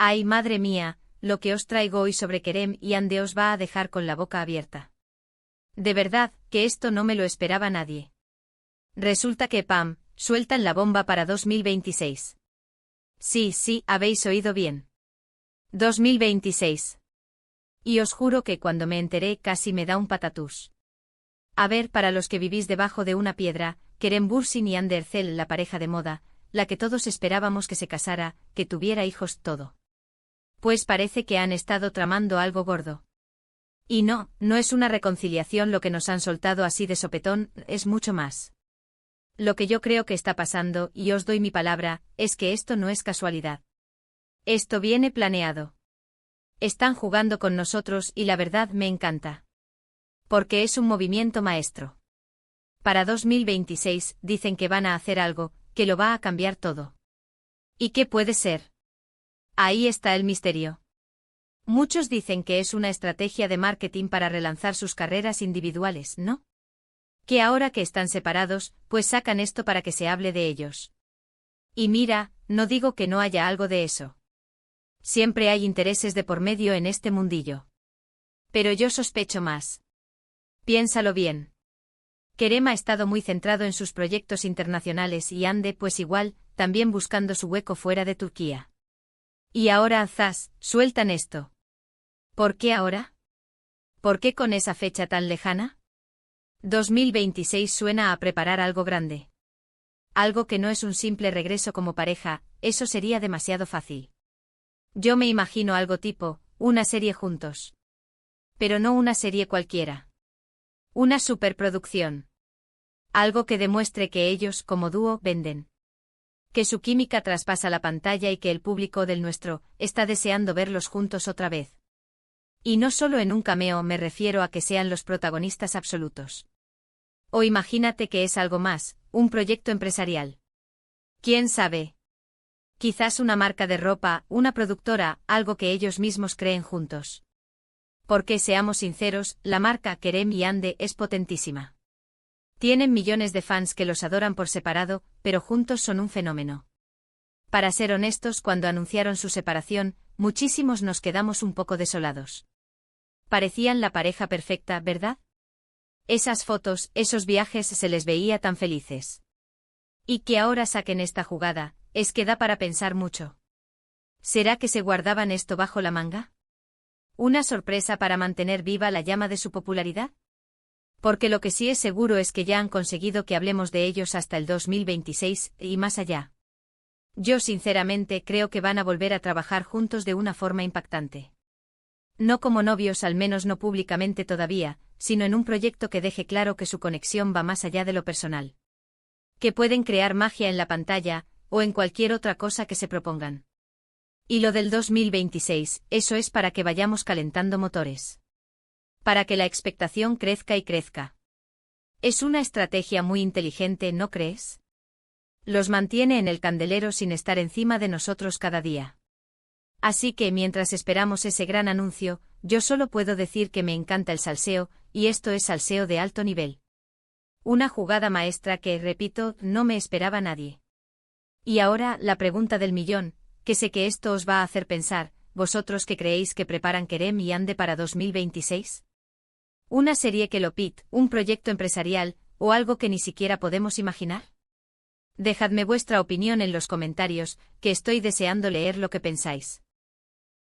Ay, madre mía, lo que os traigo hoy sobre Kerem y Ande os va a dejar con la boca abierta. De verdad, que esto no me lo esperaba nadie. Resulta que ¡pam!, sueltan la bomba para 2026. Sí, habéis oído bien. 2026. Y os juro que cuando me enteré casi me da un patatús. A ver, para los que vivís debajo de una piedra, Kerem Bürsin y Hande Erçel, la pareja de moda, la que todos esperábamos que se casara, que tuviera hijos, todo. Pues parece que han estado tramando algo gordo. Y no es una reconciliación lo que nos han soltado así de sopetón, es mucho más. Lo que yo creo que está pasando, y os doy mi palabra, es que esto no es casualidad. Esto viene planeado. Están jugando con nosotros y la verdad me encanta. Porque es un movimiento maestro. Para 2026 dicen que van a hacer algo, que lo va a cambiar todo. ¿Y qué puede ser? Ahí está el misterio. Muchos dicen que es una estrategia de marketing para relanzar sus carreras individuales, ¿no? Que ahora que están separados, pues sacan esto para que se hable de ellos. Y mira, no digo que no haya algo de eso. Siempre hay intereses de por medio en este mundillo. Pero yo sospecho más. Piénsalo bien. Kerem ha estado muy centrado en sus proyectos internacionales y Hande, pues igual, también buscando su hueco fuera de Turquía. Y ahora, zas, sueltan esto. ¿Por qué ahora? ¿Por qué con esa fecha tan lejana? 2026 suena a preparar algo grande. Algo que no es un simple regreso como pareja, eso sería demasiado fácil. Yo me imagino algo tipo, una serie juntos. Pero no una serie cualquiera. Una superproducción. Algo que demuestre que ellos, como dúo, venden. Que su química traspasa la pantalla y que el público del nuestro está deseando verlos juntos otra vez. Y no solo en un cameo, me refiero a que sean los protagonistas absolutos. O imagínate que es algo más, un proyecto empresarial. ¿Quién sabe? Quizás una marca de ropa, una productora, algo que ellos mismos creen juntos. Porque seamos sinceros, la marca Kerem y Hande es potentísima. Tienen millones de fans que los adoran por separado, pero juntos son un fenómeno. Para ser honestos, cuando anunciaron su separación, muchísimos nos quedamos un poco desolados. Parecían la pareja perfecta, ¿verdad? Esas fotos, esos viajes se les veía tan felices. Y que ahora saquen esta jugada, es que da para pensar mucho. ¿Será que se guardaban esto bajo la manga? ¿Una sorpresa para mantener viva la llama de su popularidad? Porque lo que sí es seguro es que ya han conseguido que hablemos de ellos hasta el 2026 y más allá. Yo sinceramente creo que van a volver a trabajar juntos de una forma impactante. No como novios, al menos no públicamente todavía, sino en un proyecto que deje claro que su conexión va más allá de lo personal. Que pueden crear magia en la pantalla, o en cualquier otra cosa que se propongan. Y lo del 2026, eso es para que vayamos calentando motores. Para que la expectación crezca y crezca. Es una estrategia muy inteligente, ¿no crees? Los mantiene en el candelero sin estar encima de nosotros cada día. Así que mientras esperamos ese gran anuncio, yo solo puedo decir que me encanta el salseo, y esto es salseo de alto nivel. Una jugada maestra que, repito, no me esperaba nadie. Y ahora, la pregunta del millón, que sé que esto os va a hacer pensar, ¿vosotros qué creéis que preparan Kerem y Hande para 2026? ¿Una serie que lo pit, un proyecto empresarial, o algo que ni siquiera podemos imaginar? Dejadme vuestra opinión en los comentarios, que estoy deseando leer lo que pensáis.